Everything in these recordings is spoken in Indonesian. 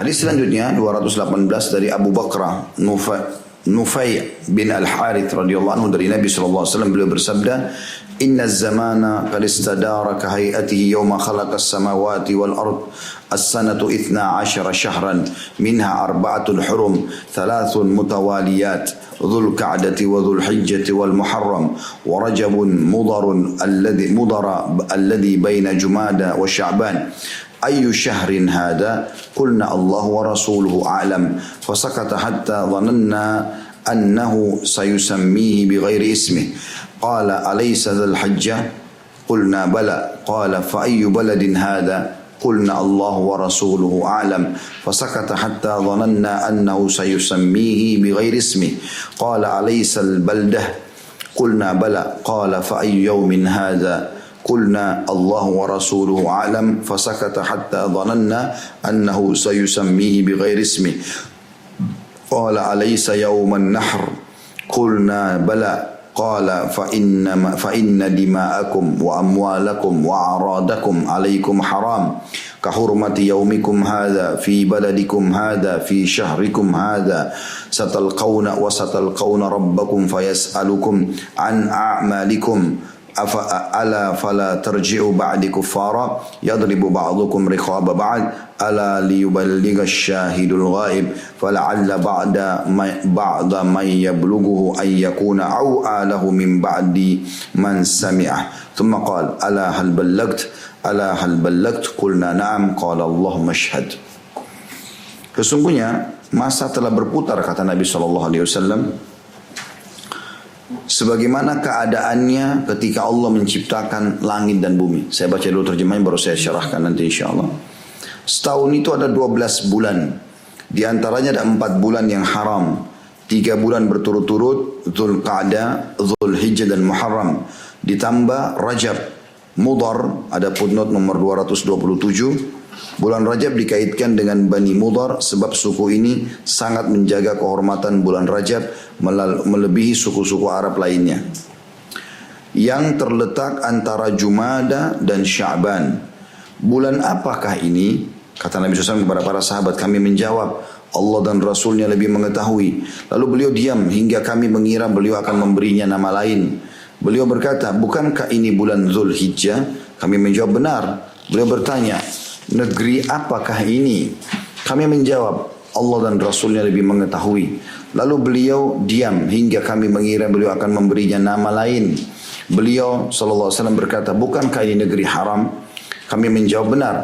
Hadis selanjutnya 218 dari Abu Bakrah Nufai bin Al-Harith radhiyallahu anhu dari Nabi sallallahu alaihi wasallam, beliau bersabda, "Inna az-zamana qad istadara ka hay'atihi yawma khalaqa as-samawati wal ard. As-sanatu 12 shahran minha arba'atul hurum, thalathun mutawaliyat, dhul ka'dati wa dhul hijjati wal muharram wa rajabun mudarun alladhi baina jumada wa sya'ban. أي شهر هذا؟ قلنا الله ورسوله أعلم فسكت حتى ظننا أنه سيسميه بغير اسمه قال أليس ذا الحجة؟ قلنا بلى قال فأي بلد هذا؟ قلنا الله ورسوله أعلم فسكت حتى ظننا أنه سيسميه بغير اسمه قال أليس البلدة؟ قلنا بلى قال فأي يوم هذا؟ قلنا الله ورسوله أعلم فسكت حتى ظننا أنه سيسميه بغير اسمه قال أليس يوم النحر؟ قلنا بلى قال فإن دماءكم وأموالكم وأعراضكم عليكم حرام كحرمة يومكم هذا في بلدكم هذا في شهركم هذا ستلقون ربكم فيسألكم عن أعمالكم ألا فلا ترجعوا بعد كفارا يضرب بعضكم رقاب بعض ألا ليبلغ الشاهد الغائب فلعل بعض من يبلغه أن يكون أوعى له من بعد من سمعه ثم قال ألا هل بلغت قلنا نعم قال اللهم اشهد. Sesungguhnya masa telah berputar, kata Nabi SAW, sebagaimana keadaannya ketika Allah menciptakan langit dan bumi. Saya baca dulu terjemahnya, baru saya syarahkan nanti insyaAllah. Setahun itu ada 12 bulan. Di antaranya ada 4 bulan yang haram. 3 bulan berturut-turut, Dhul Qa'dah, Dhul Hijjah dan Muharram. Ditambah Rajab, Mudhar, ada footnote nomor 227. Bulan Rajab dikaitkan dengan Bani Mudhar sebab suku ini sangat menjaga kehormatan bulan Rajab melebihi suku-suku Arab lainnya. Yang terletak antara Jumada dan Sya'ban. Bulan apakah ini? Kata Nabi SAW kepada para sahabat, kami menjawab, Allah dan Rasulnya lebih mengetahui. Lalu beliau diam hingga kami mengira beliau akan memberinya nama lain. Beliau berkata, bukankah ini bulan Dhul Hijjah? Kami menjawab benar. Beliau bertanya, negeri apakah ini? Kami menjawab, Allah dan Rasulnya lebih mengetahui. Lalu beliau diam hingga kami mengira beliau akan memberinya nama lain. Beliau SAW berkata, bukankah ini negeri haram? Kami menjawab benar.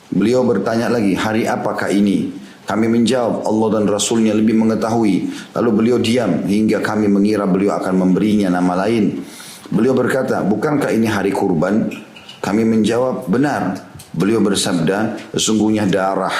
Beliau bertanya lagi, hari apakah ini? Kami menjawab, Allah dan Rasulnya lebih mengetahui. Lalu beliau diam hingga kami mengira beliau akan memberinya nama lain. Beliau berkata, bukankah ini hari kurban? Kami menjawab, benar. Beliau bersabda, sesungguhnya darah,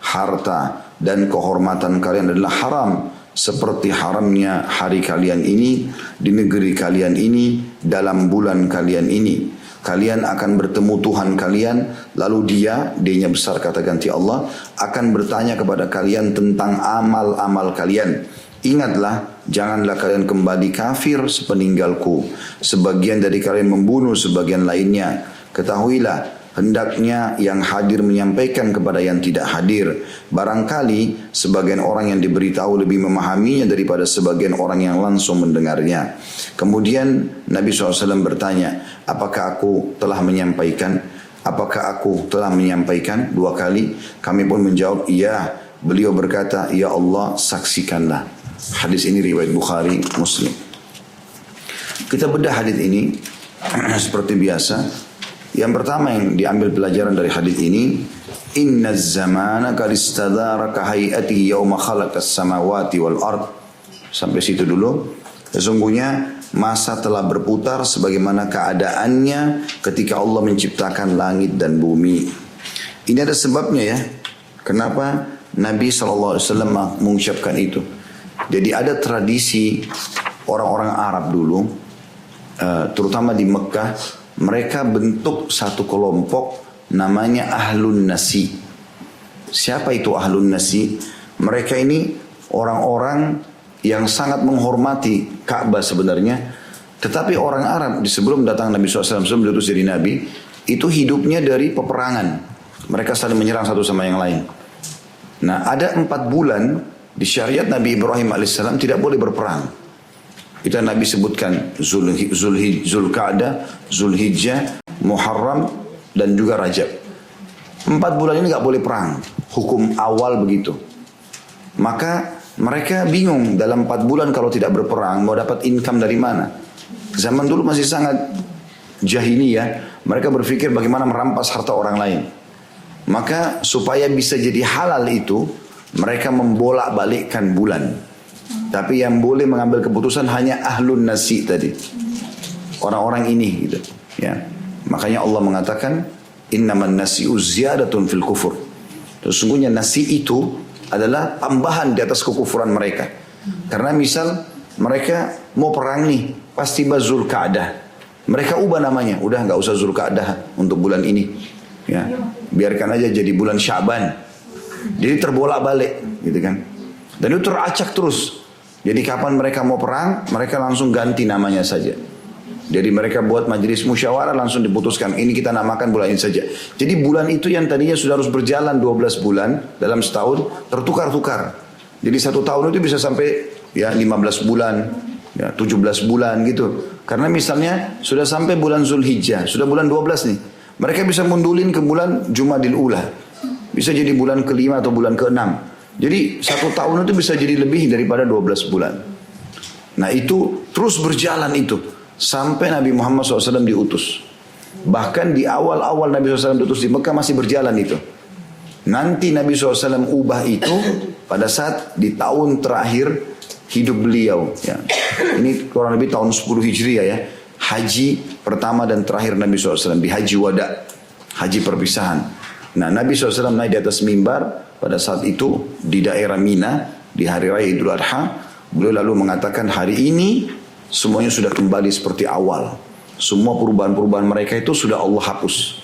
harta, dan kehormatan kalian adalah haram. Seperti haramnya hari kalian ini, di negeri kalian ini, dalam bulan kalian ini. Kalian akan bertemu Tuhan kalian, lalu dia-nya besar kata ganti Allah, akan bertanya kepada kalian tentang amal-amal kalian. Ingatlah, janganlah kalian kembali kafir sepeninggalku. Sebagian dari kalian membunuh sebagian lainnya. Ketahuilah, hendaknya yang hadir menyampaikan kepada yang tidak hadir. Barangkali sebagian orang yang diberitahu lebih memahaminya daripada sebagian orang yang langsung mendengarnya. Kemudian Nabi SAW bertanya, apakah aku telah menyampaikan? Apakah aku telah menyampaikan? 2 kali. Kami pun menjawab, iya. Beliau berkata, ya Allah, saksikanlah. Hadis ini riwayat Bukhari, Muslim. Kita bedah hadis ini seperti biasa. Yang pertama yang diambil pelajaran dari hadis ini, inna zamana qad istadara ka hay'atihi yawma khalaqas samawati wal ard. Sampai situ dulu. Sesungguhnya masa telah berputar sebagaimana keadaannya ketika Allah menciptakan langit dan bumi. Ini ada sebabnya ya. Kenapa Nabi SAW mengucapkan itu? Jadi ada tradisi orang-orang Arab dulu, terutama di Mekah, mereka bentuk satu kelompok namanya Ahlun Nasi. Siapa itu Ahlun Nasi? Mereka ini orang-orang yang sangat menghormati Ka'bah sebenarnya. Tetapi orang Arab sebelum datang Nabi SAW, sebelum diutus jadi Nabi, itu hidupnya dari peperangan. Mereka saling menyerang satu sama yang lain. Nah, ada 4 bulan di syariat Nabi Ibrahim alaihissalam tidak boleh berperang. Itu yang Nabi sebutkan, Zulqa'dah, Zulhijjah, Muharram, dan juga Rajab. 4 bulan ini nggak boleh perang. Hukum awal begitu. Maka mereka bingung dalam 4 bulan kalau tidak berperang mau dapat income dari mana. Zaman dulu masih sangat jahiliyah. Mereka berpikir bagaimana merampas harta orang lain. Maka supaya bisa jadi halal itu, mereka membolak-balikkan bulan. Tapi yang boleh mengambil keputusan hanya ahlun nasi tadi. Orang-orang ini gitu. Ya. Makanya Allah mengatakan, innaman nasi'u ziyadatun fil kufur. Sesungguhnya nasi itu adalah tambahan di atas kekufuran mereka. Karena misal mereka mau perang nih, pas tiba Zulqa'dah, mereka ubah namanya, udah nggak usah Zulqa'dah untuk bulan ini, ya biarkan aja jadi bulan Sya'ban. Jadi terbolak-balik, gitu kan? Dan itu teracak terus. Jadi kapan mereka mau perang, mereka langsung ganti namanya saja. Jadi mereka buat majelis musyawarah langsung diputuskan, ini kita namakan bulan ini saja. Jadi bulan itu yang tadinya sudah harus berjalan 12 bulan dalam setahun, tertukar-tukar. Jadi 1 tahun itu bisa sampai ya 15 bulan, ya 17 bulan gitu. Karena misalnya sudah sampai bulan Zulhijjah, sudah bulan 12 nih. Mereka bisa mundulin ke bulan Jumadil Ula. Bisa jadi bulan ke-5 atau bulan ke-6. Jadi 1 tahun itu bisa jadi lebih daripada 12 bulan. Nah itu terus berjalan itu. Sampai Nabi Muhammad SAW diutus. Bahkan di awal-awal Nabi SAW diutus di Mekah masih berjalan itu. Nanti Nabi SAW ubah itu pada saat di tahun terakhir hidup beliau. Ya. Ini kurang lebih tahun 10 Hijriah ya. Haji pertama dan terakhir Nabi SAW di Haji Wada. Haji perpisahan. Nah Nabi SAW naik di atas mimbar pada saat itu di daerah Mina. Di hari raya Idul Adha. Beliau lalu mengatakan hari ini semuanya sudah kembali seperti awal. Semua perubahan-perubahan mereka itu sudah Allah hapus.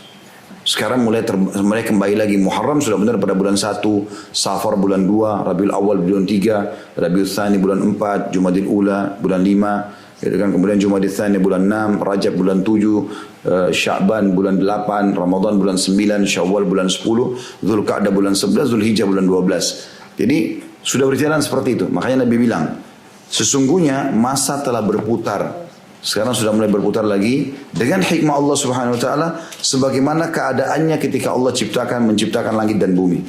Sekarang mulai kembali lagi. Muharram sudah benar pada bulan 1, Safar bulan 2, Rabiul Awal bulan 3, Rabiul Tsani bulan 4, Jumadil Ula bulan 5, gitu kan? Kemudian Jumadil Tsani bulan 6, Rajab bulan 7, Sya'ban bulan 8, Ramadan bulan 9, Syawal bulan 10, Zulqa'dah bulan 11, Zulhijjah bulan 12. Jadi sudah berjalan seperti itu. Makanya Nabi bilang, sesungguhnya masa telah berputar. Sekarang sudah mulai berputar lagi dengan hikmah Allah Subhanahu wa taala sebagaimana keadaannya ketika Allah menciptakan langit dan bumi.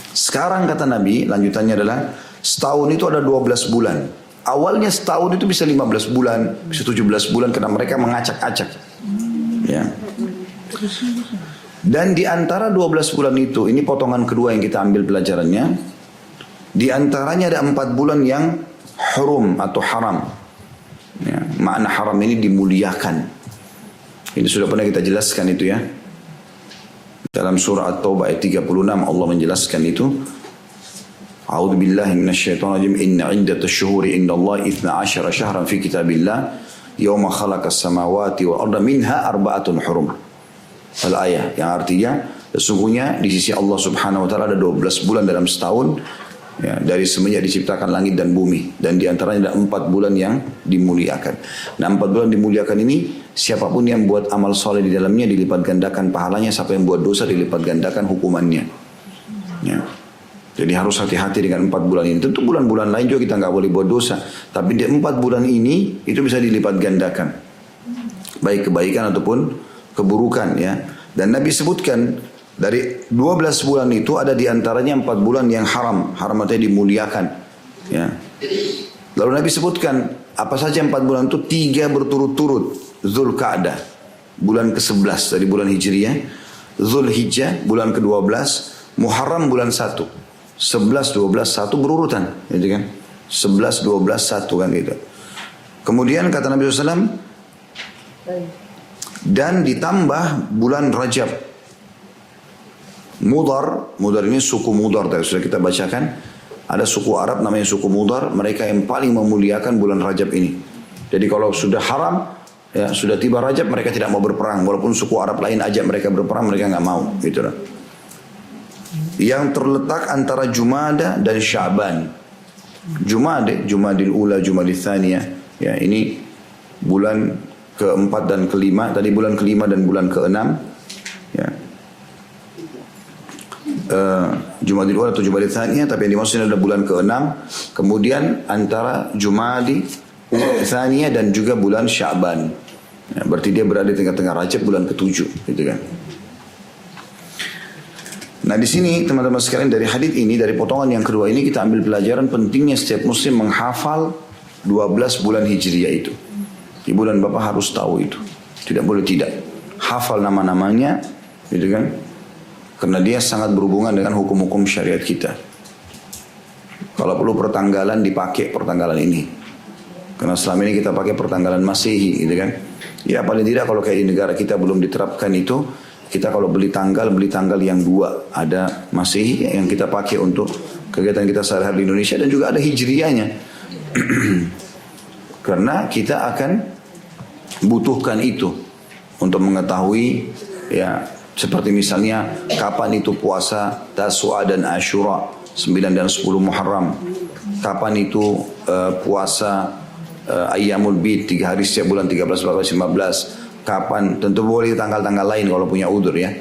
Sekarang kata Nabi, lanjutannya adalah setahun itu ada 12 bulan. Awalnya setahun itu bisa 15 bulan, bisa 17 bulan karena mereka mengacak-acak. Ya. Dan di antara 12 bulan itu, ini potongan kedua yang kita ambil pelajarannya. Di antaranya ada 4 bulan yang hurum atau haram. Ya, makna haram ini dimuliakan. Ini sudah pernah kita jelaskan itu ya. Dalam surah At-Taubah ayat 36 Allah menjelaskan itu. A'udzu billahi minasyaitonir rajim. Inna 'iddatash syuhuri indallahi 12 syahran fi kitabillah yauma khalaqas samawati wal arda minha arba'atun hurum. Al-ayah yang artinya sesungguhnya di sisi Allah Subhanahu wa taala ada 12 bulan dalam setahun. Ya, dari semenjak diciptakan langit dan bumi. Dan diantaranya ada 4 bulan yang dimuliakan. Nah 4 bulan dimuliakan ini, siapapun yang buat amal soleh di dalamnya dilipat gandakan pahalanya. Siapa yang buat dosa dilipat gandakan hukumannya. Ya. Jadi harus hati-hati dengan 4 bulan ini. Tentu bulan-bulan lain juga kita nggak boleh buat dosa. Tapi di 4 bulan ini itu bisa dilipat gandakan. Baik kebaikan ataupun keburukan ya. Dan Nabi sebutkan dari 12 bulan itu ada di antaranya 4 bulan yang haram. Haram artinya dimuliakan. Ya. Lalu Nabi sebutkan apa saja 4 bulan itu 3 berturut-turut. Zulqa'dah bulan ke-11 dari bulan Hijriah. Zulhijjah bulan ke-12. Muharram bulan 1. 11, 12, 1 berurutan. Gitu kan? 11, 12, 1 kan gitu. Kemudian kata Nabi SAW. Dan ditambah bulan Rajab. Mudar ini suku Mudar tadi sudah kita bacakan. Ada suku Arab namanya suku Mudar, mereka yang paling memuliakan bulan Rajab ini. Jadi kalau sudah haram, ya sudah tiba Rajab mereka tidak mau berperang. Walaupun suku Arab lain ajak mereka berperang, mereka nggak mau. Gitu lah. Yang terletak antara Jumada dan Sya'ban. Jumadil Ula, Jumadil Tsaniyah. Ya ini bulan ke-4 dan ke-5. Tadi bulan ke-5 dan bulan ke-6. Ya. Jumadil Ula atau Jumadil Tsaniyah, tapi yang dimaksud adalah bulan ke-6. Kemudian antara Jumadil Tsaniyah dan juga bulan Sya'ban. Ya, berarti dia berada di tengah-tengah Rajab bulan ke-7, gitu kan. Nah di sini teman-teman sekalian, dari hadits ini, dari potongan yang kedua ini kita ambil pelajaran pentingnya setiap muslim menghafal 12 bulan Hijriah itu. Di bulan Bapak harus tahu itu. Tidak boleh tidak. Hafal nama-namanya, gitu kan. Karena dia sangat berhubungan dengan hukum-hukum syariat kita. Kalau perlu pertanggalan, dipakai pertanggalan ini. Karena selama ini kita pakai pertanggalan Masehi, gitu kan. Ya paling tidak kalau kayak di negara kita belum diterapkan itu, kita kalau beli tanggal yang 2. Ada Masehi yang kita pakai untuk kegiatan kita sehari-hari di Indonesia, dan juga ada Hijriahnya. Karena kita akan butuhkan itu untuk mengetahui, ya seperti misalnya kapan itu puasa Tasua dan Ashura, 9 dan 10 Muharram. Kapan itu puasa Ayyamul Bid, 3 hari setiap bulan, 13, 14, 15. Kapan, tentu boleh tanggal-tanggal lain kalau punya udur ya.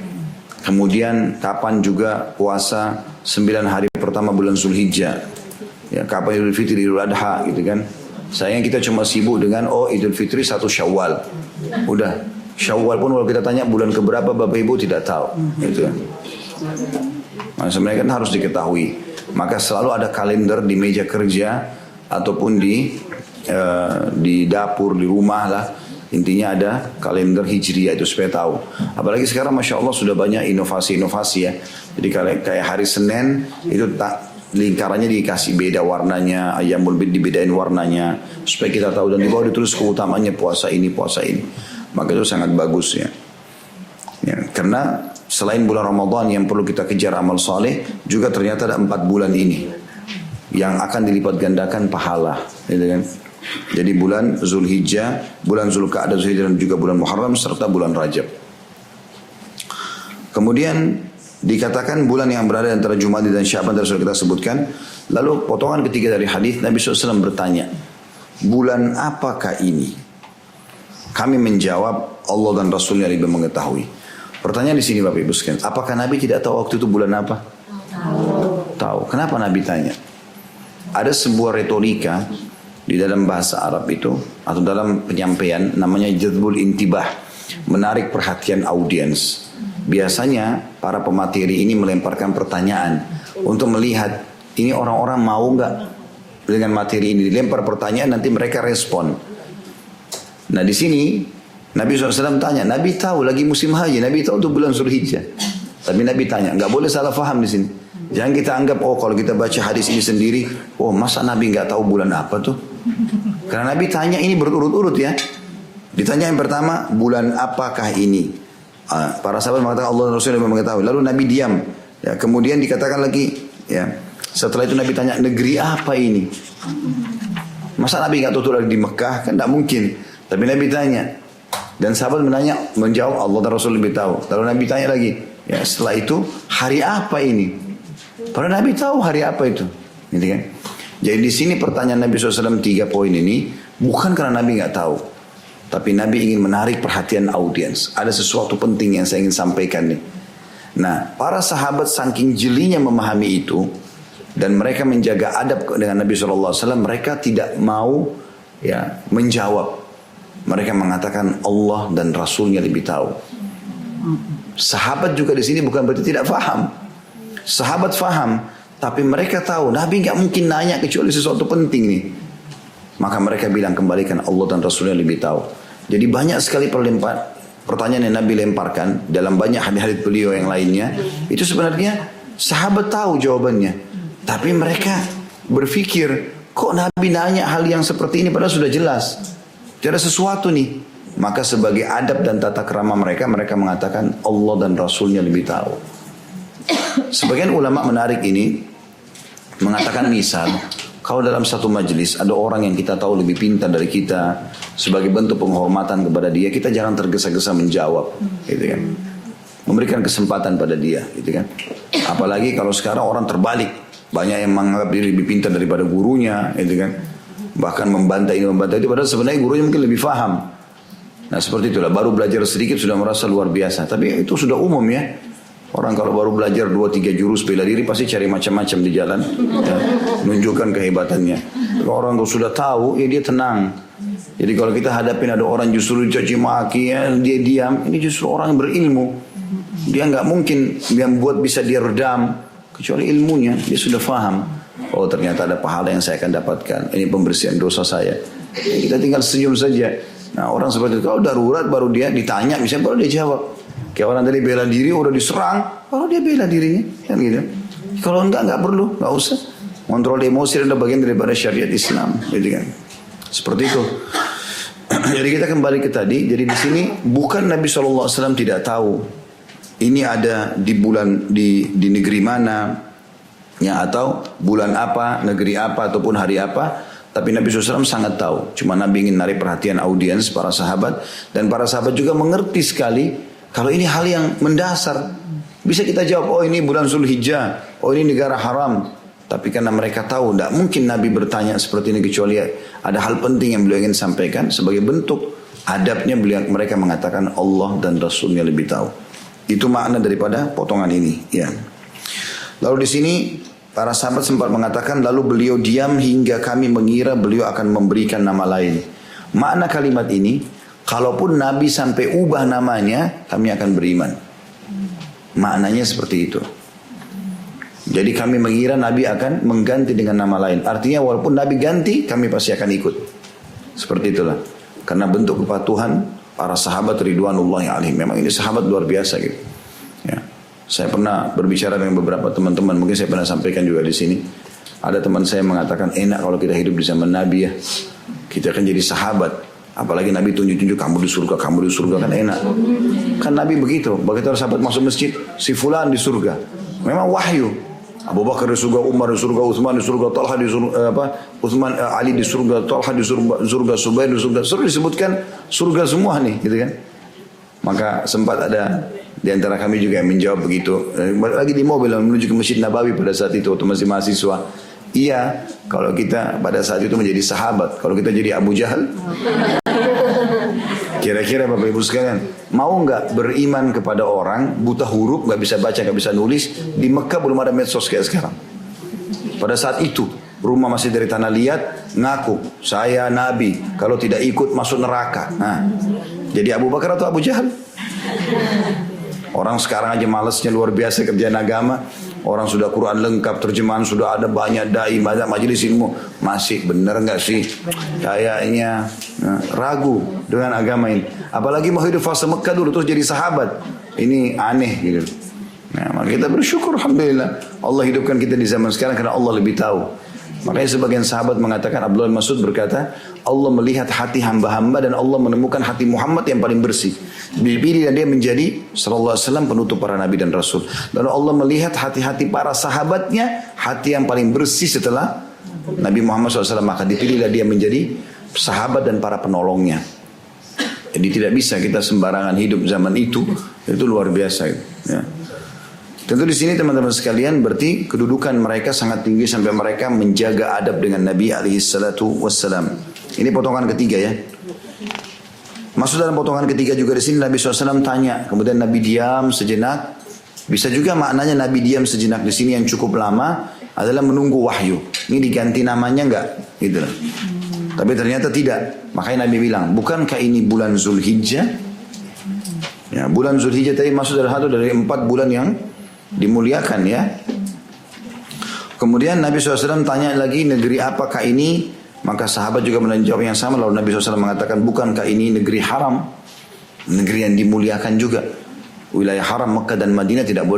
Kemudian kapan juga puasa 9 hari pertama bulan Zulhijjah. Ya, kapan Idul Fitri, Idul Adha, gitu kan. Sayang kita cuma sibuk dengan Idul Fitri 1 Syawal. Udah, Syawal pun kalau kita tanya bulan keberapa Bapak Ibu tidak tahu, gitu kan. Nah, sebenarnya kan harus diketahui. Maka selalu ada kalender di meja kerja ataupun di dapur, di rumah lah. Intinya ada kalender Hijriah itu supaya tahu. Apalagi sekarang Masya Allah sudah banyak inovasi-inovasi ya. Jadi kayak hari Senin itu lingkarannya dikasih beda warnanya, Ayyamul Bid dibedain warnanya supaya kita tahu, dan di bawah ditulis keutamaannya puasa ini, puasa ini. Maka itu sangat bagus ya. Karena selain bulan Ramadan yang perlu kita kejar amal soleh, juga ternyata ada 4 bulan ini yang akan dilipat gandakan pahala, gitu kan. Jadi bulan Zulhijjah, bulan Zulqa'dah, Zulhijjah, dan juga bulan Muharram serta bulan Rajab. Kemudian dikatakan bulan yang berada antara Jumadil dan Sya'ban tadi sudah kita sebutkan. Lalu potongan ketiga dari hadis Nabi SAW bertanya, bulan apakah ini? Kami menjawab, Allah dan Rasulnya lebih mengetahui. Pertanyaan di sini Bapak Ibu sekalian, apakah Nabi tidak tahu waktu itu bulan apa? Tahu. Kenapa Nabi tanya? Ada sebuah retorika di dalam bahasa Arab itu, atau dalam penyampaian, namanya jadbul intibah, menarik perhatian audiens. Biasanya para pemateri ini melemparkan pertanyaan untuk melihat ini orang-orang mau nggak dengan materi ini. Dilempar pertanyaan, nanti mereka respon. Nah di sini Nabi SAW tanya, Nabi tahu lagi musim haji, Nabi tahu untuk bulan Zulhijjah, tapi Nabi tanya, nggak boleh salah faham di sini. Jangan kita anggap, kalau kita baca hadis ini sendiri, masa Nabi nggak tahu bulan apa tuh? Karena Nabi tanya ini berurut-urut ya. Ditanya yang pertama, bulan apakah ini? Para sahabat mengatakan Allah dan Rasulullah mengetahui. Lalu Nabi diam. Ya, kemudian dikatakan lagi, ya. Setelah itu Nabi tanya, negeri apa ini? Masa Nabi nggak tahu lagi di Mekah? Kan tidak mungkin. Tapi Nabi tanya. Dan sahabat menjawab Allah dan Rasul lebih tahu. Lalu Nabi tanya lagi, ya setelah itu hari apa ini? Padahal Nabi tahu hari apa itu, gitu kan? Jadi di sini pertanyaan Nabi SAW 3 poin ini bukan karena Nabi nggak tahu, tapi Nabi ingin menarik perhatian audiens. Ada sesuatu penting yang saya ingin sampaikan nih. Nah, para sahabat saking jelinya memahami itu dan mereka menjaga adab dengan Nabi SAW, mereka tidak mau ya menjawab. Mereka mengatakan Allah dan Rasulnya lebih tahu. Sahabat juga di sini bukan berarti tidak faham. Sahabat faham, tapi mereka tahu Nabi nggak mungkin nanya kecuali sesuatu penting nih. Maka mereka bilang, kembalikan Allah dan Rasulnya lebih tahu. Jadi banyak sekali pertanyaan yang Nabi lemparkan dalam banyak hadis-hadis beliau yang lainnya. Itu sebenarnya sahabat tahu jawabannya, tapi mereka berpikir, kok Nabi nanya hal yang seperti ini padahal sudah jelas. Tidak ada sesuatu nih. Maka sebagai adab dan tata krama mereka mengatakan Allah dan Rasulnya lebih tahu. Sebagian ulama menarik ini, mengatakan misal, kalau dalam satu majelis ada orang yang kita tahu lebih pintar dari kita, sebagai bentuk penghormatan kepada dia, kita jangan tergesa-gesa menjawab, gitu kan? Memberikan kesempatan pada dia, gitu kan? Apalagi kalau sekarang orang terbalik, banyak yang menganggap diri lebih pintar daripada gurunya, gitu kan? Bahkan membantah ini membantah itu, padahal sebenarnya gurunya mungkin lebih paham. Nah seperti itulah, baru belajar sedikit sudah merasa luar biasa, tapi itu sudah umum ya. Orang kalau baru belajar 2-3 jurus bela diri pasti cari macam-macam di jalan, ya, menunjukkan kehebatannya. Kalau orang tuh sudah tahu, ya dia tenang. Jadi kalau kita hadapin ada orang justru dicaci maki, ya, dia diam, ini justru orang yang berilmu. Dia nggak mungkin yang buat bisa dia redam, kecuali ilmunya, dia sudah faham. Oh ternyata ada pahala yang saya akan dapatkan, ini pembersihan dosa saya. Ya, kita tinggal senyum saja. Nah orang seperti itu, kalau darurat baru dia ditanya, misalnya baru dia jawab. Kayak orang tadi bela diri, udah diserang, baru dia bela dirinya, kan gitu. Kalau nggak perlu, nggak usah. Kontrol emosi adalah bagian daripada syariat Islam, gitu kan. Seperti itu. Jadi kita kembali ke tadi. Jadi di sini bukan Nabi SAW tidak tahu ini ada di bulan di negeri mana, ya atau bulan apa, negeri apa ataupun hari apa. Tapi Nabi SAW sangat tahu. Cuma Nabi ingin narik perhatian audiens para sahabat, dan para sahabat juga mengerti sekali. Kalau ini hal yang mendasar, bisa kita jawab, oh ini bulan Zulhijjah, oh ini negara haram. Tapi karena mereka tahu, tidak mungkin Nabi bertanya seperti ini kecuali ada hal penting yang beliau ingin sampaikan. Sebagai bentuk adabnya mereka mengatakan Allah dan Rasulnya lebih tahu. Itu makna daripada potongan ini. Ya. Lalu di sini para sahabat sempat mengatakan, lalu beliau diam hingga kami mengira beliau akan memberikan nama lain. Makna kalimat ini, kalaupun Nabi sampai ubah namanya, kami akan beriman. Maknanya seperti itu. Jadi kami mengira Nabi akan mengganti dengan nama lain. Artinya walaupun Nabi ganti, kami pasti akan ikut. Seperti itulah. Karena bentuk kepatuhan para sahabat ridwanullahi alaihim. Memang ini sahabat luar biasa gitu. Ya. Saya pernah berbicara dengan beberapa teman-teman. Mungkin saya pernah sampaikan juga di sini. Ada teman saya mengatakan, enak kalau kita hidup di zaman Nabi ya. Kita akan jadi sahabat. Apalagi Nabi tunjuk-tunjuk kamu di surga kan enak. Kan Nabi begitu. Begitu sahabat masuk masjid, si fulan di surga. Memang wahyu. Abu Bakar di surga, Umar di surga, Utsman di surga, Talha di surga, Ali di surga, Talha di surga, Subair di surga. Suruh disebutkan surga semua nih, gitu kan? Maka sempat ada di antara kami juga yang menjawab begitu. Lagi di mobil menuju ke Masjid Nabawi pada saat itu waktu masih mahasiswa. Iya, kalau kita pada saat itu menjadi sahabat, kalau kita jadi Abu Jahal, kira-kira Bapak Ibu sekalian, mau nggak beriman kepada orang buta huruf, nggak bisa baca, nggak bisa nulis? Di Mekah belum ada medsos kayak sekarang. Pada saat itu, rumah masih dari tanah liat, ngaku saya Nabi, kalau tidak ikut masuk neraka. Nah, jadi Abu Bakar atau Abu Jahal? Orang sekarang aja malesnya luar biasa kerjaan agama. Orang sudah Quran lengkap, terjemahan sudah ada, banyak dai, banyak majelis ilmu. Masih benar nggak sih? Kayaknya ragu dengan agama ini. Apalagi mau hidup fase Mekah dulu terus jadi sahabat. Ini aneh gitu. Nah, maka kita bersyukur alhamdulillah Allah hidupkan kita di zaman sekarang karena Allah lebih tahu. Makanya sebagian sahabat mengatakan, Abdullah bin Mas'ud berkata, Allah melihat hati hamba-hamba dan Allah menemukan hati Muhammad yang paling bersih. Dipilih dan dia menjadi sallallahu alaihi wasallam penutup para nabi dan rasul. Lalu Allah melihat hati-hati para sahabatnya, hati yang paling bersih setelah Nabi Muhammad SAW. Maka dipilihlah dia menjadi sahabat dan para penolongnya. Jadi tidak bisa kita sembarangan hidup zaman itu luar biasa. Ya. Tentu di sini teman-teman sekalian berarti kedudukan mereka sangat tinggi sampai mereka menjaga adab dengan Nabi alaihissalatu wassalam. Ini potongan ketiga ya. Masuk dalam potongan ketiga juga di sini Nabi SAW tanya, kemudian Nabi diam sejenak. Bisa juga maknanya Nabi diam sejenak di sini yang cukup lama adalah menunggu wahyu. Ini diganti namanya enggak? Gitu. Tapi ternyata tidak. Makanya Nabi bilang, bukankah ini bulan Zulhijjah? Ya, bulan Zulhijjah tadi masuk dalam satu dari 4 bulan yang dimuliakan ya. Kemudian Nabi SAW tanya lagi, negeri apakah ini? Maka sahabat juga menjawab yang sama. Lalu Nabi SAW mengatakan, bukankah ini negeri haram? Negeri yang dimuliakan juga. Wilayah haram Mekah dan Madinah tidak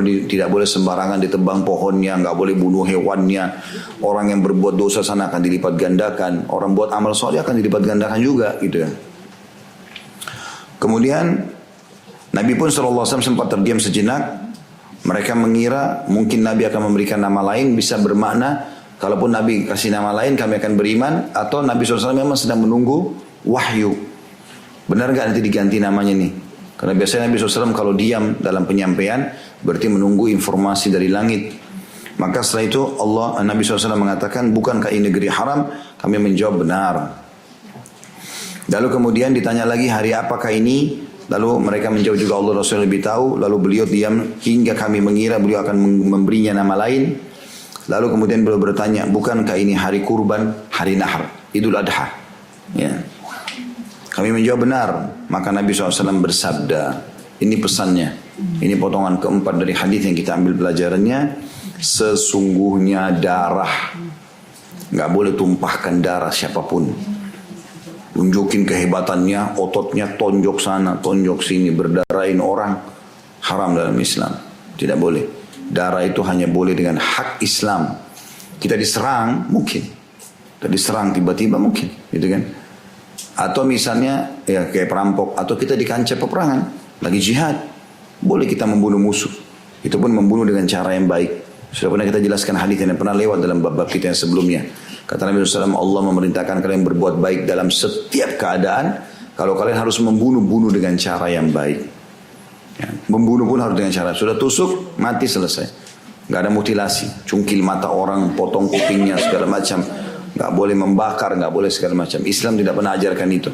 boleh sembarangan ditebang pohonnya, nggak boleh bunuh hewannya. Orang yang berbuat dosa sana akan dilipat gandakan. Orang buat amal soleh akan dilipat gandakan juga, gitu ya. Kemudian Nabi pun SAW sempat terdiam sejenak. Mereka mengira mungkin Nabi akan memberikan nama lain, bisa bermakna kalaupun Nabi kasih nama lain kami akan beriman, atau Nabi SAW memang sedang menunggu wahyu. Benar gak nanti diganti namanya nih? Karena biasanya Nabi SAW kalau diam dalam penyampaian berarti menunggu informasi dari langit. Maka setelah itu Nabi SAW mengatakan, bukankah ini negeri haram? Kami menjawab benar. Lalu kemudian ditanya lagi, hari apakah ini? Lalu mereka menjauh juga Allah Rasul lebih tahu. Lalu beliau diam hingga kami mengira beliau akan memberinya nama lain. Lalu kemudian beliau bertanya, bukankah ini hari kurban, hari nahar, Idul Adha? Ya. Kami menjawab benar. Maka Nabi SAW bersabda, ini pesannya. Ini potongan keempat dari hadis yang kita ambil pelajarannya. Sesungguhnya darah, nggak boleh tumpahkan darah siapapun. Tunjukin kehebatannya, ototnya tonjok sana, tonjok sini, berdarahin orang, haram dalam Islam. Tidak boleh. Darah itu hanya boleh dengan hak Islam. Kita diserang, mungkin. Kita diserang tiba-tiba, mungkin. Gitu kan? Atau misalnya, ya kayak perampok, atau kita di kancah peperangan, lagi jihad. Boleh kita membunuh musuh. Itu pun membunuh dengan cara yang baik. Sudah pernah kita jelaskan hadis yang pernah lewat dalam bab-bab kita yang sebelumnya. Kata Nabi SAW, Allah memerintahkan kalian berbuat baik dalam setiap keadaan. Kalau kalian harus membunuh dengan cara yang baik. Ya, membunuh pun harus dengan cara. Sudah tusuk, mati, selesai. Gak ada mutilasi. Cungkil mata orang, potong kupingnya, segala macam. Gak boleh membakar, gak boleh segala macam. Islam tidak pernah ajarkan itu.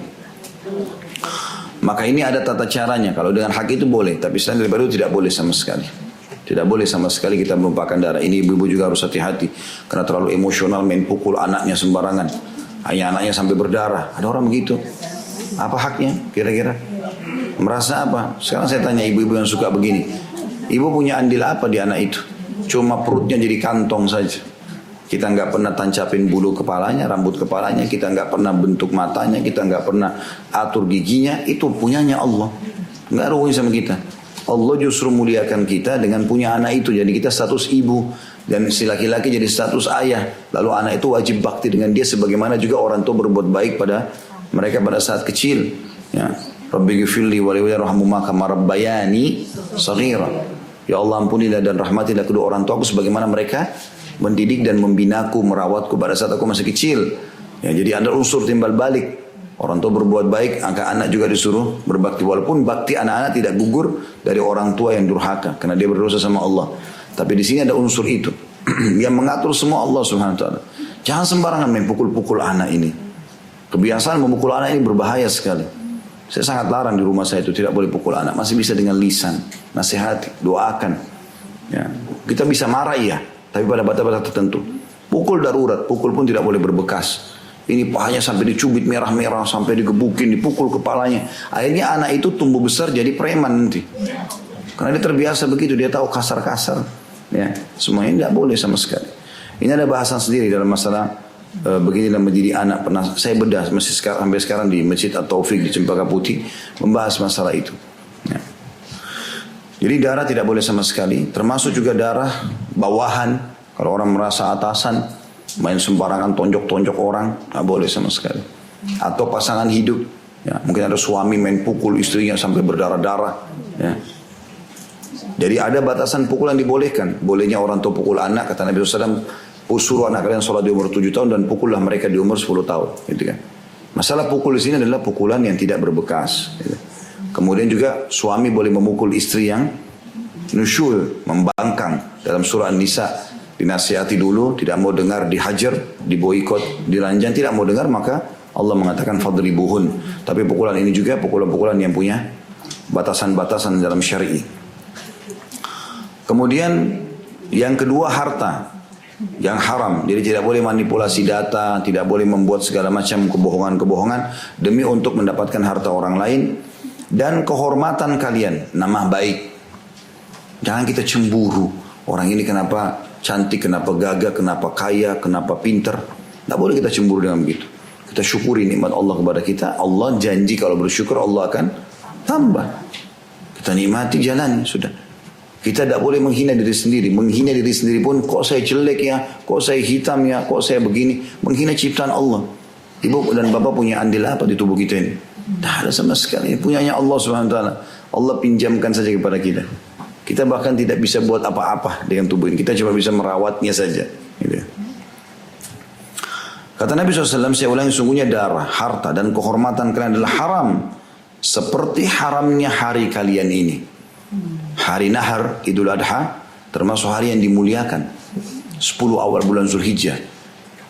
Maka ini ada tata caranya. Kalau dengan hak itu boleh. Tapi selain daripada itu tidak boleh sama sekali. Tidak boleh sama sekali kita menumpahkan darah. Ini ibu-ibu juga harus hati-hati. Karena terlalu emosional main pukul anaknya sembarangan. Hanya anaknya sampai berdarah. Ada orang begitu. Apa haknya kira-kira? Merasa apa? Sekarang saya tanya ibu-ibu yang suka begini. Ibu punya andil apa di anak itu? Cuma perutnya jadi kantong saja. Kita nggak pernah tancapin bulu kepalanya, rambut kepalanya. Kita nggak pernah bentuk matanya. Kita nggak pernah atur giginya. Itu punyanya Allah. Nggak ada hubungannya sama kita. Allah justru muliakan kita dengan punya anak itu. Jadi kita status ibu. Dan si laki-laki jadi status ayah. Lalu anak itu wajib bakti dengan dia. Sebagaimana juga orang tua berbuat baik pada mereka pada saat kecil. Ya. Rabbi ghfirli wa li warhamhuma kama rabbayani shaghira. Ya Allah ampunilah dan rahmatilah kedua orang tuaku sebagaimana mereka mendidik dan membinaku, merawatku pada saat aku masih kecil. Ya, jadi ada unsur timbal balik. Orang tua berbuat baik, anak juga disuruh berbakti. Walaupun bakti anak-anak tidak gugur dari orang tua yang durhaka, karena dia berdosa sama Allah. Tapi di sini ada unsur itu yang mengatur semua Allah Subhanahu Wa Taala. Jangan sembarangan main pukul-pukul anak ini. Kebiasaan memukul anak ini berbahaya sekali. Saya sangat larang di rumah saya itu tidak boleh pukul anak. Masih bisa dengan lisan, nasihati, doakan. Ya. Kita bisa marah iya, tapi pada batas-batas tertentu. Pukul darurat, pukul pun tidak boleh berbekas. Ini pahanya sampai dicubit merah-merah, sampai digebukin, dipukul kepalanya. Akhirnya anak itu tumbuh besar jadi preman nanti. Karena dia terbiasa begitu, dia tahu kasar-kasar. Ya, semua ini tidak boleh sama sekali. Ini ada bahasan sendiri dalam masalah begini dalam menjadi anak. Pernah saya bedah sampai sekarang di Masjid At-Taufik di Cempaka Putih membahas masalah itu. Ya. Jadi darah tidak boleh sama sekali, termasuk juga darah bawahan. Kalau orang merasa atasan, main sembarangan tonjok-tonjok orang, nggak boleh sama sekali. Atau pasangan hidup, ya, mungkin ada suami main pukul istrinya sampai berdarah-darah. Ya. Jadi ada batasan pukulan dibolehkan. Bolehnya orang tua pukul anak, kata Nabi SAW, suruh anak kalian sholat di umur 7 tahun dan pukullah mereka di umur 10 tahun. Gitu kan. Masalah pukul di sini adalah pukulan yang tidak berbekas. Gitu. Kemudian juga suami boleh memukul istri yang nusyul, membangkang. Dalam surah An-Nisa dinasihati dulu, tidak mau dengar, dihajar, diboikot, diranjang, tidak mau dengar, maka Allah mengatakan fadribuhun. Tapi pukulan ini juga pukulan-pukulan yang punya batasan-batasan dalam syar'i. Kemudian yang kedua harta yang haram. Jadi tidak boleh manipulasi data, tidak boleh membuat segala macam kebohongan-kebohongan demi untuk mendapatkan harta orang lain. Dan kehormatan kalian, nama baik. Jangan kita cemburu. Orang ini kenapa cantik, kenapa gagah, kenapa kaya, kenapa pinter. Tidak boleh kita cemburu dengan begitu. Kita syukuri nikmat Allah kepada kita. Allah janji kalau bersyukur Allah akan tambah. Kita nikmati jalan sudah. Kita tidak boleh menghina diri sendiri. Menghina diri sendiri pun, kok saya jelek ya, kok saya hitam ya, kok saya begini. Menghina ciptaan Allah. Ibu dan bapak punya andil apa di tubuh kita ini? Tidak ada sama sekali. Punyanya Allah SWT. Allah pinjamkan saja kepada kita. Kita bahkan tidak bisa buat apa-apa dengan tubuh ini. Kita cuma bisa merawatnya saja. Gitu. Kata Nabi SAW, saya ulangi, sungguhnya darah, harta dan kehormatan kalian adalah haram. Seperti haramnya hari kalian ini. Hari Nahar, Idul Adha, termasuk hari yang dimuliakan. 10 awal bulan Zulhijjah.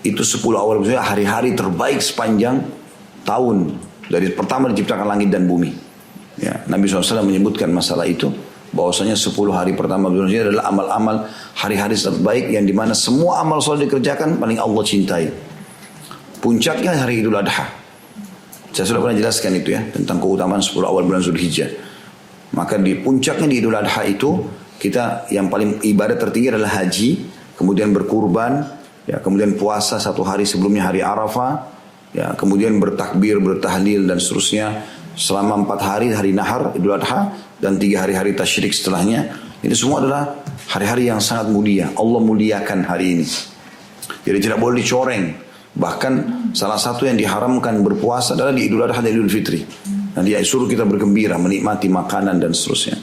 Itu 10 awal bulan Zulhijjah, hari-hari terbaik sepanjang tahun. Dari pertama diciptakan langit dan bumi. Ya, Nabi SAW menyebutkan masalah itu, bahwasanya 10 hari pertama bulan Zulhijjah adalah amal-amal hari-hari terbaik yang dimana semua amal soleh dikerjakan paling Allah cintai. Puncaknya hari Idul Adha. Saya sudah pernah jelaskan itu ya, tentang keutamaan 10 awal bulan Zulhijjah. Maka di puncaknya di Idul Adha itu, kita yang paling ibadah tertinggi adalah haji, kemudian berkurban, ya, kemudian puasa 1 hari sebelumnya hari Arafah, ya, kemudian bertakbir, bertahlil dan seterusnya selama 4 hari hari Nahar Idul Adha dan 3 hari-hari tasyrik setelahnya. Ini semua adalah hari-hari yang sangat mulia. Allah muliakan hari ini. Jadi tidak boleh dicoreng. Bahkan salah satu yang diharamkan berpuasa adalah di Idul Adha dan Idul Fitri. Dan dia suruh kita bergembira, menikmati makanan dan seterusnya.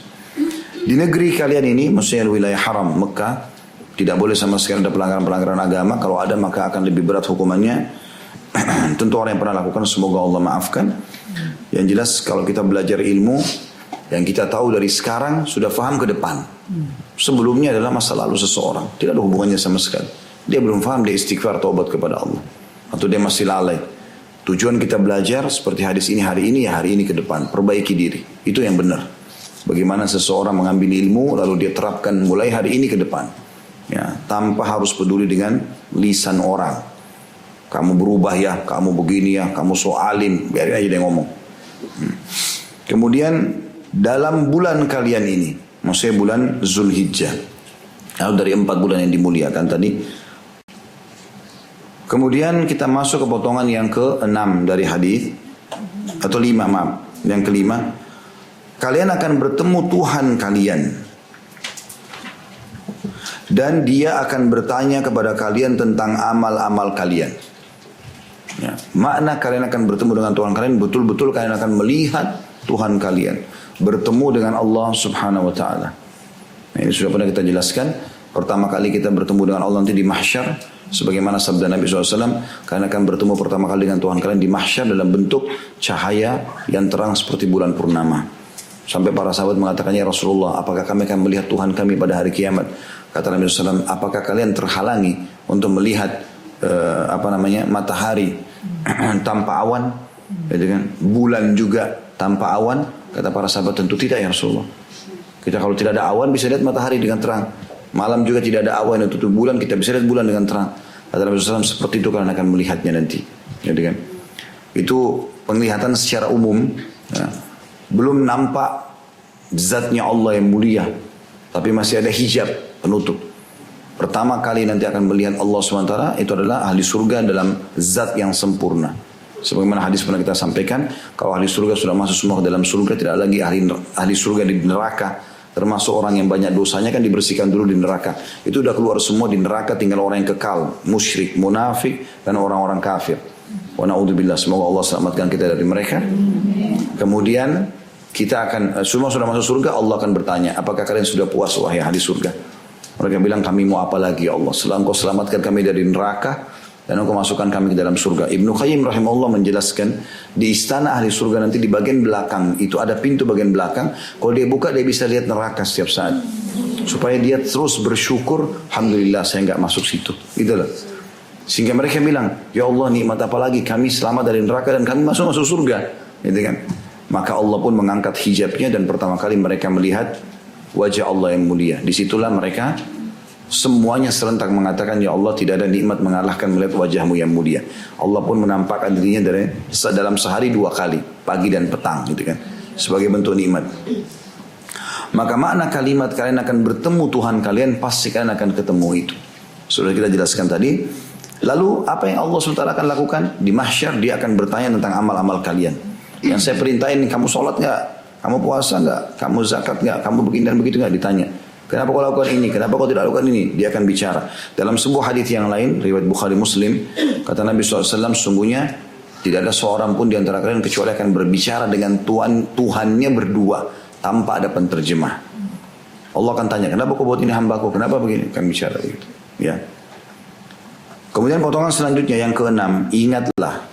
Di negeri kalian ini, maksudnya wilayah haram Mekah, tidak boleh sama sekali ada pelanggaran-pelanggaran agama. Kalau ada maka akan lebih berat hukumannya. Tentu orang yang pernah lakukan semoga Allah maafkan. Yang jelas kalau kita belajar ilmu yang kita tahu dari sekarang sudah faham ke depan. Sebelumnya adalah masa lalu seseorang, tidak ada hubungannya sama sekali. Dia belum faham, dia istighfar taubat kepada Allah, atau dia masih lalai. Tujuan kita belajar seperti hadis ini hari ini, ya hari ini ke depan, perbaiki diri. Itu yang benar. Bagaimana seseorang mengambil ilmu lalu dia terapkan mulai hari ini ke depan, ya, tanpa harus peduli dengan lisan orang. Kamu berubah ya, kamu begini ya, kamu so alim, biarin aja dia ngomong. Kemudian dalam bulan kalian ini, maksudnya bulan Zulhijjah, lalu dari 4 bulan yang dimuliakan tadi. Kemudian kita masuk ke potongan yang ke-6 dari hadis, atau 5 maaf, yang kelima. Kalian akan bertemu Tuhan kalian, dan Dia akan bertanya kepada kalian tentang amal-amal kalian. Ya, makna kalian akan bertemu dengan Tuhan kalian, betul-betul kalian akan melihat Tuhan kalian, bertemu dengan Allah Subhanahu wa taala. Nah, ini sudah pernah kita jelaskan. Pertama kali kita bertemu dengan Allah nanti di mahsyar, sebagaimana sabda Nabi SAW, kalian akan bertemu pertama kali dengan Tuhan kalian di mahsyar dalam bentuk cahaya yang terang seperti bulan purnama. Sampai para sahabat mengatakan, ya Rasulullah, apakah kami akan melihat Tuhan kami pada hari kiamat? Kata Nabi SAW, apakah kalian terhalangi untuk melihat matahari tanpa awan, gitu kan? Bulan juga tanpa awan? Kata para sahabat, tentu tidak ya Rasulullah. Kita kalau tidak ada awan bisa lihat matahari dengan terang. Malam juga tidak ada awan yang tutup bulan, kita bisa lihat bulan dengan terang. Kata Nabi SAW, seperti itu kalian akan melihatnya nanti, gitu kan? Itu penglihatan secara umum, ya. Belum nampak zatnya Allah yang mulia, tapi masih ada hijab penutup. Pertama kali nanti akan melihat Allah SWT itu adalah ahli surga dalam zat yang sempurna. Sebagaimana hadis pernah kita sampaikan, kalau ahli surga sudah masuk semua ke dalam surga, tidak lagi ahli surga di neraka. Termasuk orang yang banyak dosanya kan dibersihkan dulu di neraka. Itu udah keluar semua di neraka, tinggal orang yang kekal, musyrik, munafik, dan orang-orang kafir. Wa na'udzubillah, semoga Allah selamatkan kita dari mereka. Kemudian kita akan, semua sudah masuk surga, Allah akan bertanya, apakah kalian sudah puas wahai ahli surga? Mereka bilang, kami mau apa lagi ya Allah? Setelah Engkau selamatkan kami dari neraka dan Engkau masukkan kami ke dalam surga. Ibnu Qayyim rahimahullah menjelaskan, di istana ahli surga nanti di bagian belakang itu ada pintu bagian belakang. Kalau dia buka dia bisa lihat neraka setiap saat. Supaya dia terus bersyukur, alhamdulillah saya enggak masuk situ. Gitu loh. Sehingga mereka bilang, ya Allah nikmat apa lagi, kami selamat dari neraka dan kami masuk surga. Gitu kan? Maka Allah pun mengangkat hijabnya dan pertama kali mereka melihat wajah Allah yang mulia. Disitulah mereka semuanya serentak mengatakan, ya Allah tidak ada nikmat mengalahkan melihat wajahmu yang mulia. Allah pun menampakkan dirinya dalam sehari 2 kali, pagi dan petang, gitu kan, sebagai bentuk nikmat. Maka makna kalimat kalian akan bertemu Tuhan kalian, pasti kalian akan ketemu itu. Sudah kita jelaskan tadi. Lalu apa yang Allah SWT akan lakukan? Di mahsyar dia akan bertanya tentang amal-amal kalian. Yang saya perintahin, kamu sholat gak? Kamu puasa gak? Kamu zakat gak? Kamu begini dan begitu gak? Ditanya. Kenapa kau lakukan ini? Kenapa kau tidak lakukan ini? Dia akan bicara. Dalam sebuah hadis yang lain, riwayat Bukhari Muslim, kata Nabi SAW, sungguhnya tidak ada seorang pun di antara kalian kecuali akan berbicara dengan Tuhannya berdua tanpa ada penterjemah. Allah akan tanya, kenapa kau buat ini hambaku? Kenapa begini? Akan bicara gitu. Ya. Kemudian potongan selanjutnya yang ke-6, ingatlah,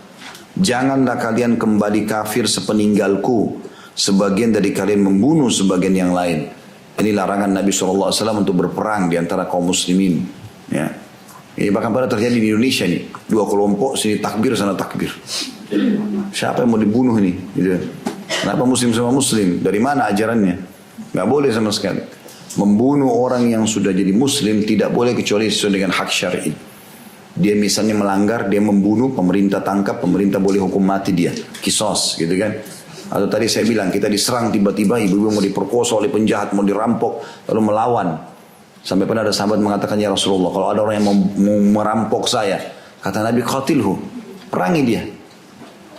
janganlah kalian kembali kafir sepeninggalku. Sebagian dari kalian membunuh sebagian yang lain. Ini larangan Nabi SAW untuk berperang di antara kaum muslimin. Ya. Ini bahkan pada terjadi di Indonesia nih. 2 kelompok, sini takbir, sana takbir. Siapa yang mau dibunuh nih? Gitu. Kenapa muslim sama muslim? Dari mana ajarannya? Nggak boleh sama sekali. Membunuh orang yang sudah jadi muslim tidak boleh kecuali sesuai dengan hak syar'i. Dia misalnya melanggar, dia membunuh, pemerintah tangkap, pemerintah boleh hukum mati dia. Kisos gitu kan. Atau tadi saya bilang kita diserang tiba-tiba ibu-ibu mau diperkosa oleh penjahat, mau dirampok, lalu melawan. Sampai pernah ada sahabat mengatakan, ya Rasulullah, kalau ada orang yang mau merampok saya, kata Nabi, qatilhu, perangi dia,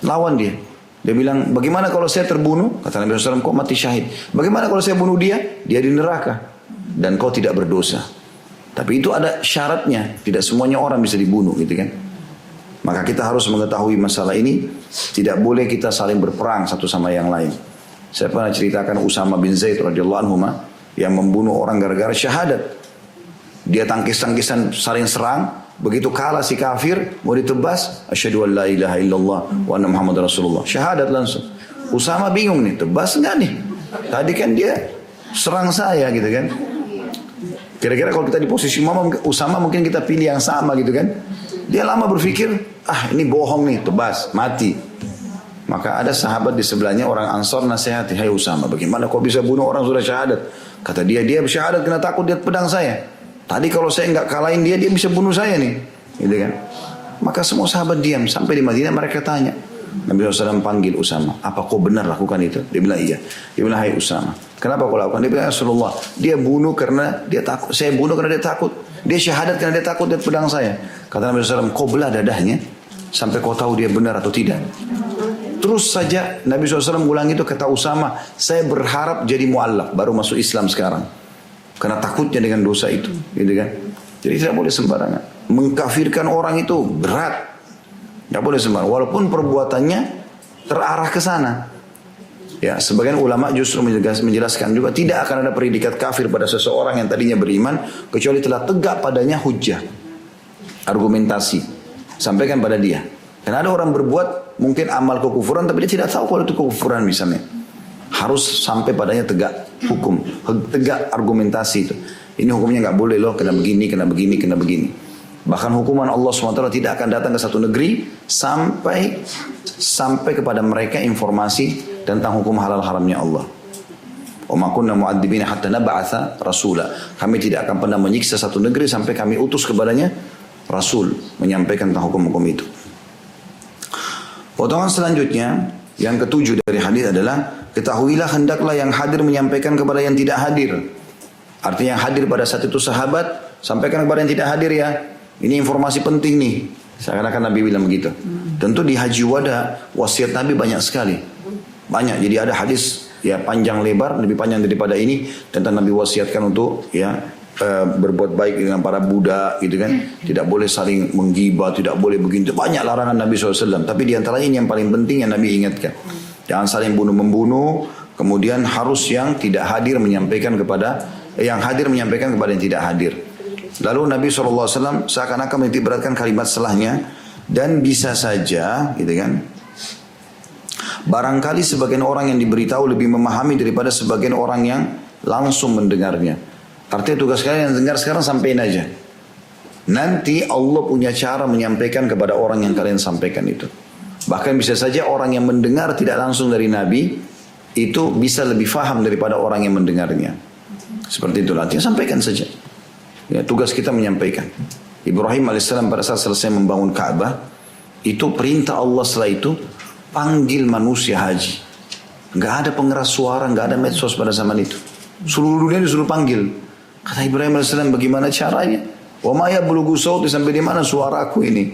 lawan dia. Dia bilang, bagaimana kalau saya terbunuh? Kata Nabi SAW, kau mati syahid. Bagaimana kalau saya bunuh dia? Dia di neraka. Dan kau tidak berdosa. Tapi itu ada syaratnya. Tidak semuanya orang bisa dibunuh gitu kan. Maka kita harus mengetahui masalah ini. Tidak boleh kita saling berperang satu sama yang lain. Saya pernah ceritakan Usama bin Zaid radhiyallahu anhu yang membunuh orang gara-gara syahadat. Dia tangkis-tangkisan saling serang. Begitu kalah si kafir, mau ditebas, asyhadu an la ilaha illallah wa anna Muhammadar Rasulullah. Syahadat langsung. Usama bingung nih, tebas enggak nih? Tadi kan dia serang saya gitu kan. Kira-kira kalau kita di posisi Usama mungkin kita pilih yang sama gitu kan. Dia lama berpikir, ini bohong nih, tebas, mati. Maka ada sahabat di sebelahnya orang Ansar nasihati, hai Usama, bagaimana kau bisa bunuh orang sudah syahadat? Kata dia syahadat kena takut lihat pedang saya. Tadi kalau saya nggak kalahin dia bisa bunuh saya nih, gitu kan? Maka semua sahabat diam. Sampai di Madinah mereka tanya, Nabi SAW panggil Usama, apa kau benar lakukan itu? Dia bilang iya. Dia bilang, hai Usama, kenapa kau lakukan? Dia bilang, Rasulullah, dia bunuh karena dia takut. Saya bunuh karena dia takut. Dia syahadat karena dia takut lihat pedang saya. Kata Nabi SAW, kau belah dadahnya sampai kau tahu dia benar atau tidak. Terus saja Nabi SAW ulang itu, kata Usama, saya berharap jadi mu'allaf, baru masuk Islam sekarang. Karena takutnya dengan dosa itu, gitu kan. Jadi tidak boleh sembarangan. Mengkafirkan orang itu berat. Tidak boleh sembarangan. Walaupun perbuatannya terarah ke sana. Ya, sebagian ulama justru menjelaskan juga tidak akan ada predikat kafir pada seseorang yang tadinya beriman kecuali telah tegak padanya hujjah, argumentasi, sampaikan pada dia. Karena ada orang berbuat mungkin amal kekufuran tapi dia tidak tahu kalau itu kekufuran misalnya. Harus sampai padanya tegak hukum, tegak argumentasi itu. Ini hukumnya nggak boleh loh, kena begini, kena begini, kena begini. Bahkan hukuman Allah SWT tidak akan datang ke satu negeri sampai kepada mereka informasi tentang hukum halal haramnya Allah. Wa ma kunna mu'adzibina hatta nab'atsa rasula. Kami tidak akan pernah menyiksa satu negeri sampai kami utus kepadanya rasul menyampaikan tentang hukum-hukum itu. Potongan selanjutnya yang ketujuh dari hadis adalah ketahuilah hendaklah yang hadir menyampaikan kepada yang tidak hadir. Artinya yang hadir pada saat itu sahabat sampaikan kepada yang tidak hadir ya. Ini informasi penting nih. Seakan-akan Nabi bilang begitu. Tentu di Haji Wada wasiat Nabi banyak sekali. Banyak. Jadi ada hadis ya panjang lebar lebih panjang daripada ini tentang Nabi wasiatkan untuk ya berbuat baik dengan para budak gitu kan. Tidak boleh saling menggibah, tidak boleh begini. Banyak larangan Nabi SAW. Tapi di antaranya ini yang paling penting yang Nabi ingatkan. Jangan saling bunuh-membunuh. Kemudian harus yang tidak hadir menyampaikan kepada yang hadir menyampaikan kepada yang tidak hadir. Lalu Nabi SAW seakan-akan menitikberatkan kalimat setelahnya. Dan bisa saja gitu kan, barangkali sebagian orang yang diberitahu lebih memahami daripada sebagian orang yang langsung mendengarnya. Artinya tugas kalian yang dengar sekarang sampein aja. Nanti Allah punya cara menyampaikan kepada orang yang kalian sampaikan itu. Bahkan bisa saja orang yang mendengar tidak langsung dari Nabi itu bisa lebih faham daripada orang yang mendengarnya. Seperti itu. Artinya sampaikan saja. Ya, tugas kita menyampaikan. Ibrahim alaihissalam pada saat selesai membangun Ka'bah, itu perintah Allah setelah itu panggil manusia haji. Gak ada pengeras suara, gak ada medsos pada zaman itu. Seluruh dunia disuruh panggil. Kata Ibrahim alaihissalam, bagaimana caranya? Wa ma yablughu sauti, sampai di mana suaraku ini?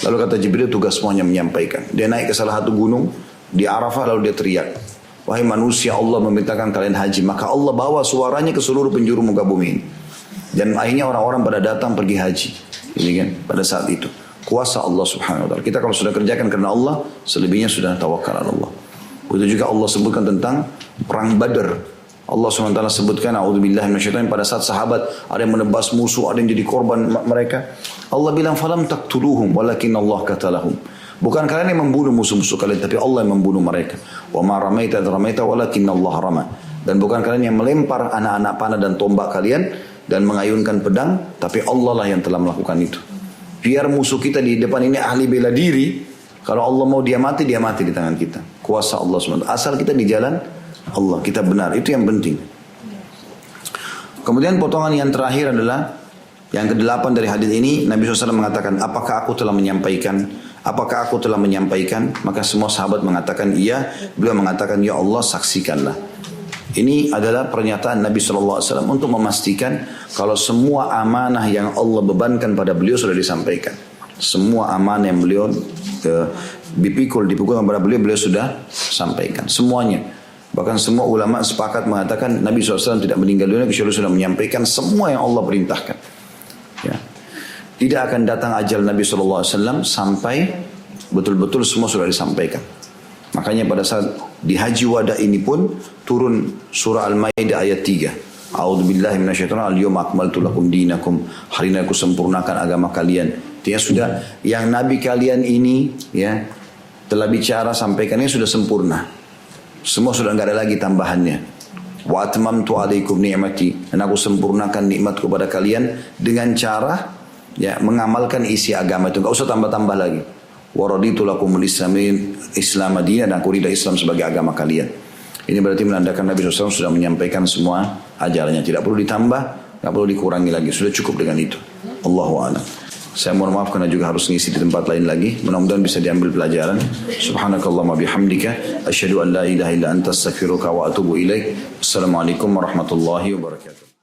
Lalu kata Jibril, tugas semuanya menyampaikan. Dia naik ke salah satu gunung di Arafah, lalu dia teriak, wahai manusia, Allah memerintahkan kalian haji. Maka Allah bawa suaranya ke seluruh penjuru muka bumi ini. Dan akhirnya orang-orang pada datang pergi haji. Ini kan pada saat itu. Kuasa Allah subhanahu wa ta'ala. Kita kalau sudah kerjakan karena Allah, selebihnya sudah tawakal Allah. Begitu juga Allah sebutkan tentang perang Badar. Allah subhanahu wa ta'ala sebutkan, a'udzubillahi minasyaitonir rajim, pada saat sahabat ada yang menebas musuh, ada yang jadi korban mereka. Allah bilang, falam taqtuluhum walakin Allah qatalahum. Bukan kalian yang membunuh musuh-musuh kalian, tapi Allah yang membunuh mereka. Wa ma ramaita idh ramaita walakin Allah rama. Dan bukan kalian yang melempar anak-anak panah dan tombak kalian dan mengayunkan pedang, tapi Allah lah yang telah melakukan itu. Biar musuh kita di depan ini ahli bela diri, kalau Allah mau dia mati di tangan kita. kuasa Allah SWT. Asal kita di jalan Allah, kita benar, itu yang penting. Kemudian potongan yang terakhir adalah yang ke-8 dari hadis ini. Nabi SAW mengatakan, apakah aku telah menyampaikan? Apakah aku telah menyampaikan? Maka semua sahabat mengatakan iya. Beliau mengatakan, ya Allah saksikanlah. Ini adalah pernyataan Nabi SAW untuk memastikan kalau semua amanah yang Allah bebankan pada beliau sudah disampaikan. Semua amanah yang beliau dipikul kepada beliau, beliau sudah sampaikan. Semuanya. Bahkan semua ulama sepakat mengatakan Nabi SAW tidak meninggal dunia kecuali sudah menyampaikan semua yang Allah perintahkan. Ya. Tidak akan datang ajal Nabi SAW sampai betul-betul semua sudah disampaikan. Makanya pada saat di Haji Wada ini pun turun surah Al-Maidah ayat 3. A'udzubillahi minasyaitonir rajim. Al-yawma akmaltu lakum dinakum. Hari ini aku sempurnakan agama kalian. Dia sudah yang Nabi kalian ini ya telah bicara sampaikannya sudah sempurna. Semua sudah enggak ada lagi tambahannya. Wa atmamtu alaikum ni'mati, dan aku sempurnakan nikmatku pada kalian dengan cara ya mengamalkan isi agama itu, enggak usah tambah-tambah lagi. Wa raditu lakumul Islam madinah, dan aku ridha Islam sebagai agama kalian. Ini berarti menandakan Nabi SAW sudah menyampaikan semua ajarannya, tidak perlu ditambah, enggak perlu dikurangi lagi, sudah cukup dengan itu. Allahu a'lam. Saya mohon maaf karena juga harus ngisi di tempat lain lagi. Mudah-mudahan bisa diambil pelajaran. Subhanakallahumma bihamdika asyhadu an la ilaha illa anta astaghfiruka wa atubu ilaik. Assalamualaikum warahmatullahi wabarakatuh.